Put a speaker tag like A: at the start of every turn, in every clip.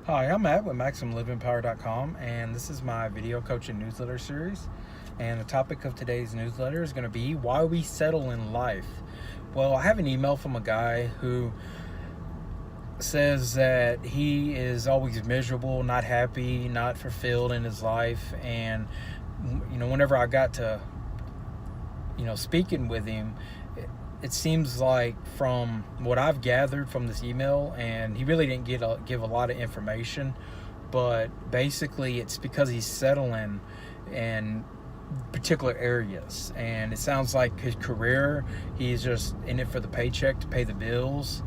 A: Hi, I'm Matt with MaximumLivingPower.com, and this is my video coaching newsletter series. And the topic of today's newsletter is going to be why we settle in life. Well, I have an email from a guy who says that he is always miserable, not happy, not fulfilled in his life. And, whenever I got to, speaking with him, it seems like from what I've gathered from this email, and he really didn't give a lot of information, but basically it's because he's settling in particular areas. And it sounds like his career, he's just in it for the paycheck to pay the bills.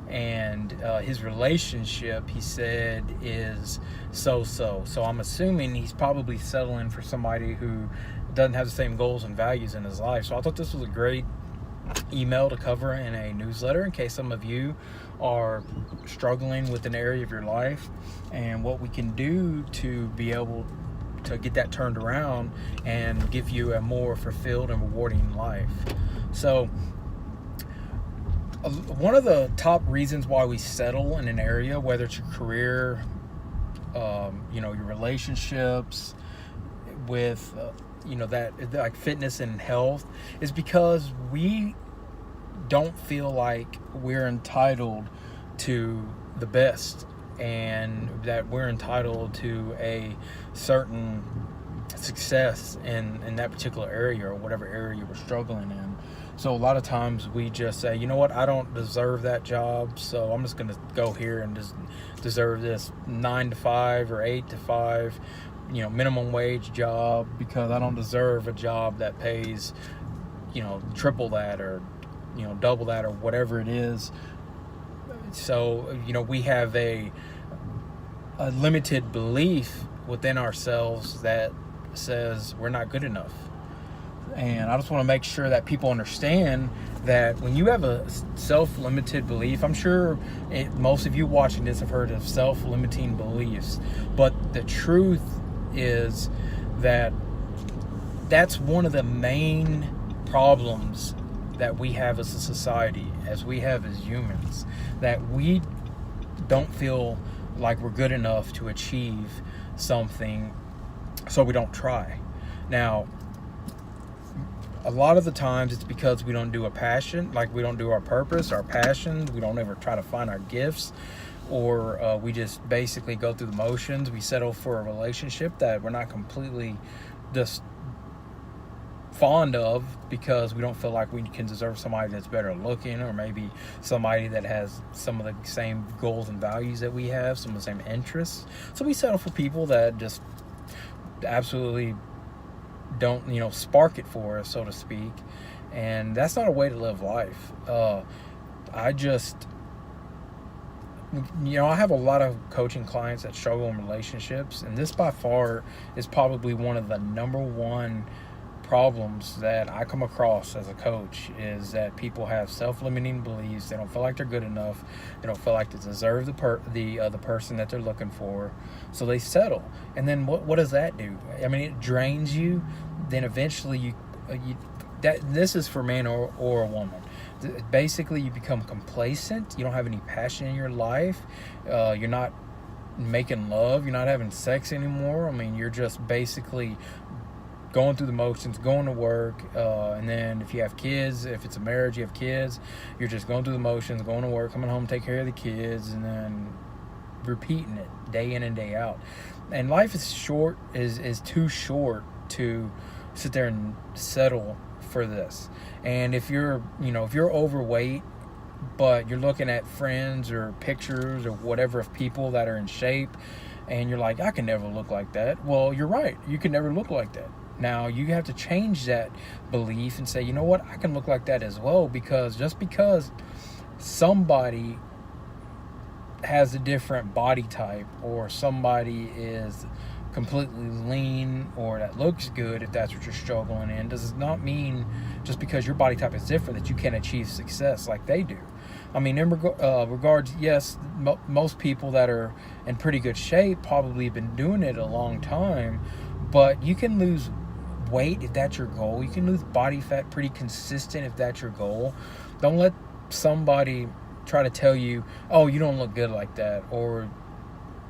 A: And his relationship, he said, is so-so. So I'm assuming he's probably settling for somebody who doesn't have the same goals and values in his life. So I thought this was a great email to cover in a newsletter in case some of you are struggling with an area of your life, and what we can do to be able to get that turned around and give you a more fulfilled and rewarding life. So one of the top reasons why we settle in an area, whether it's your career, your relationships with that like fitness and health, is because we don't feel like we're entitled to the best, and that we're entitled to a certain success in that particular area or whatever area we're struggling in. So a lot of times we just say, you know what, I don't deserve that job, so I'm just going to go here and just deserve this 9 to 5 or 8 to 5 minimum wage job, because I don't deserve a job that pays triple that or double that or whatever it is. So we have a limited belief within ourselves that says we're not good enough. And I just want to make sure that people understand that when you have a self-limited belief, I'm sure most of you watching this have heard of self-limiting beliefs, but the truth is that that's one of the main problems that we have as a society, as we have as humans, that we don't feel like we're good enough to achieve something, so we don't try. Now, a lot of the times it's because we don't do a passion, like we don't do our purpose, our passion. We don't ever try to find our gifts, or we just basically go through the motions. We settle for a relationship that we're not completely just fond of because we don't feel like we can deserve somebody that's better looking, or maybe somebody that has some of the same goals and values that we have, some of the same interests. So we settle for people that just absolutely don't spark it for us, so to speak. And that's not a way to live life. I have a lot of coaching clients that struggle in relationships, and this by far is probably one of the number one problems that I come across as a coach, is that people have self-limiting beliefs. They don't feel like they're good enough. They don't feel like they deserve the person that they're looking for, so they settle. And then what does that do? I mean, it drains you. Then eventually this is for man or a woman. Basically, you become complacent. You don't have any passion in your life. You're not making love. You're not having sex anymore. I mean, you're just basically going through the motions, going to work, and then if you have kids, if it's a marriage, you have kids, you're just going through the motions, going to work, coming home, take care of the kids, and then repeating it day in and day out. And life is too short to sit there and settle for this. And if you're overweight, but you're looking at friends or pictures or whatever of people that are in shape, and you're like, I can never look like that. Well, you're right. You can never look like that. Now, you have to change that belief and say, you know what, I can look like that as well, because just because somebody has a different body type, or somebody is completely lean, or that looks good, if that's what you're struggling in, does not mean just because your body type is different that you can't achieve success like they do. I mean, in regards, yes, most people that are in pretty good shape probably have been doing it a long time, but you can lose weight if that's your goal. You can lose body fat pretty consistent if that's your goal. Don't let somebody try to tell you, oh, you don't look good like that, or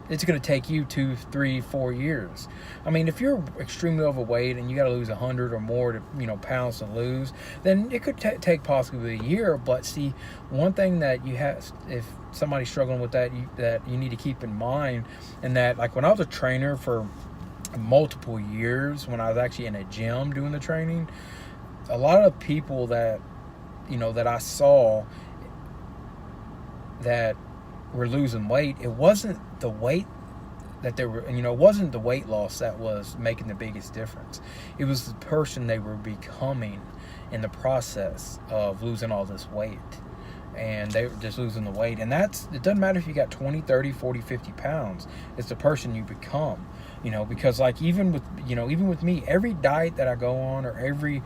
A: it's going to take you 2, 3, 4 years. I mean, if you're extremely overweight and you got to lose 100 or more to, pounds to lose, then it could take possibly a year. But see, one thing that you have, if somebody's struggling with that, you need to keep in mind, and that, like, when I was a trainer for multiple years, when I was actually in a gym doing the training, a lot of people that, that I saw that were losing weight, it wasn't the weight that they were, it wasn't the weight loss that was making the biggest difference. It was the person they were becoming in the process of losing all this weight. And they were just losing the weight. And it doesn't matter if you got 20, 30, 40, 50 pounds. It's the person you become, because, like, even with me, every diet that I go on, or every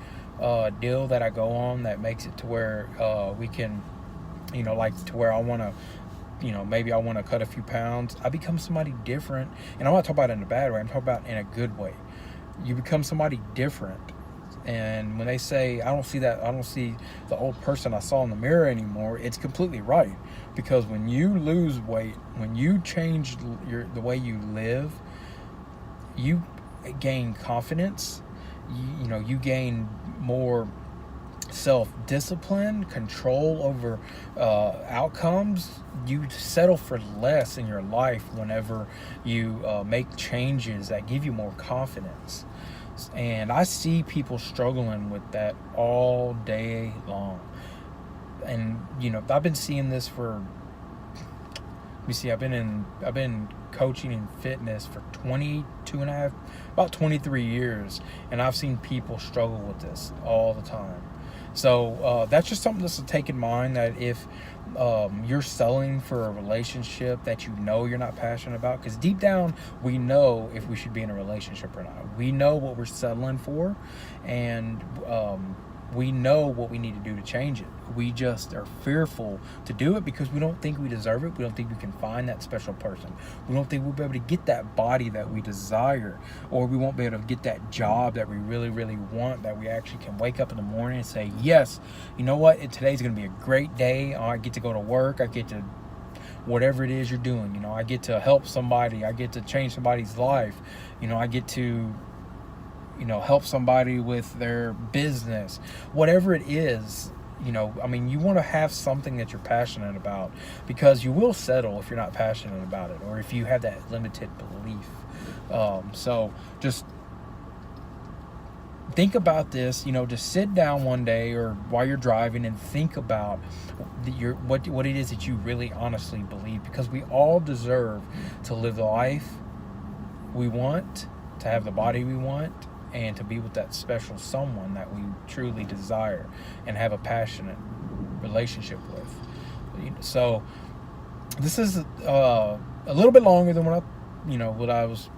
A: deal that I go on that makes it to where we can, like, to where I want to, maybe I want to cut a few pounds, I become somebody different. And I'm not talking about it in a bad way, I'm talking about in a good way. You become somebody different. And when they say, I don't see the old person I saw in the mirror anymore, it's completely right. Because when you lose weight, when you change the way you live, you gain confidence, you gain more self-discipline, control over outcomes. You settle for less in your life whenever you make changes that give you more confidence. And I see people struggling with that all day long. And I've been seeing this for, I've been coaching in fitness for 23 years, and I've seen people struggle with this all the time. So that's just something to take in mind, that if you're selling for a relationship that you're not passionate about, because deep down we know if we should be in a relationship or not. We know what we're settling for, and we know what we need to do to change it. We just are fearful to do it because we don't think we deserve it. We don't think we can find that special person. We don't think we'll be able to get that body that we desire, or we won't be able to get that job that we really, really want, that we actually can wake up in the morning and say, yes, you know what, today's going to be a great day. I get to go to work. I get to, whatever it is you're doing, I get to help somebody. I get to change somebody's life. I get to help somebody with their business, whatever it is. You want to have something that you're passionate about, because you will settle if you're not passionate about it, or if you have that limited belief. So just think about this, just sit down one day or while you're driving and think about what it is that you really honestly believe, because we all deserve to live the life we want, to have the body we want, and to be with that special someone that we truly desire and have a passionate relationship with. So this is a little bit longer than what I was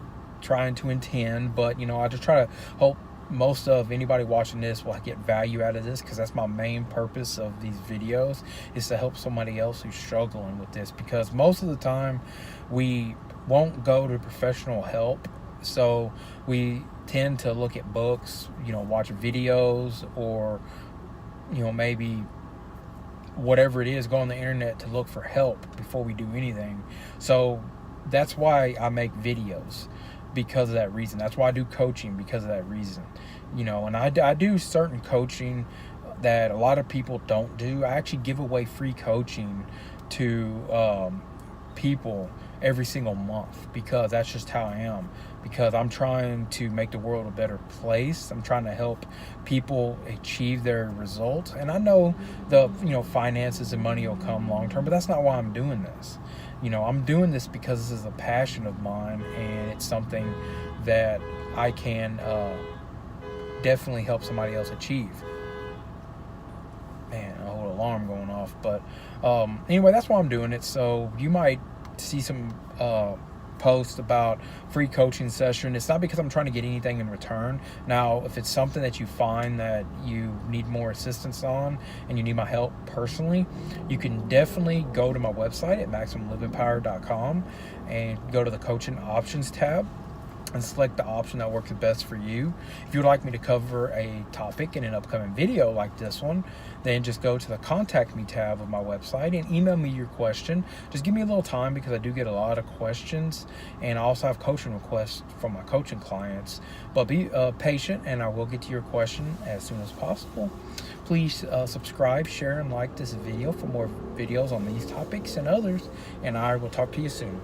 A: trying to intend, but I just try to hope most of anybody watching this will get value out of this, because that's my main purpose of these videos, is to help somebody else who's struggling with this. Because most of the time we won't go to professional help, so we tend to look at books, watch videos, or maybe whatever it is, go on the internet to look for help before we do anything. So that's why I make videos, because of that reason. That's why I do coaching, because of that reason. And I do certain coaching that a lot of people don't do. I actually give away free coaching to people every single month, because that's just how I am. Because I'm trying to make the world a better place. I'm trying to help people achieve their results. And I know the finances and money will come long term, but that's not why I'm doing this. I'm doing this because this is a passion of mine, and it's something that I can definitely help somebody else achieve. Man, a whole alarm going off. But anyway, that's why I'm doing it. So you might see some post about free coaching session. It's not because I'm trying to get anything in return. Now, if it's something that you find that you need more assistance on and you need my help personally, you can definitely go to my website at MaximumLivingPower.com and go to the coaching options tab, and select the option that works best for you. If you would like me to cover a topic in an upcoming video like this one, then just go to the Contact Me tab of my website and email me your question. Just give me a little time because I do get a lot of questions, and I also have coaching requests from my coaching clients. But be patient, and I will get to your question as soon as possible. Please subscribe, share, and like this video for more videos on these topics and others, and I will talk to you soon.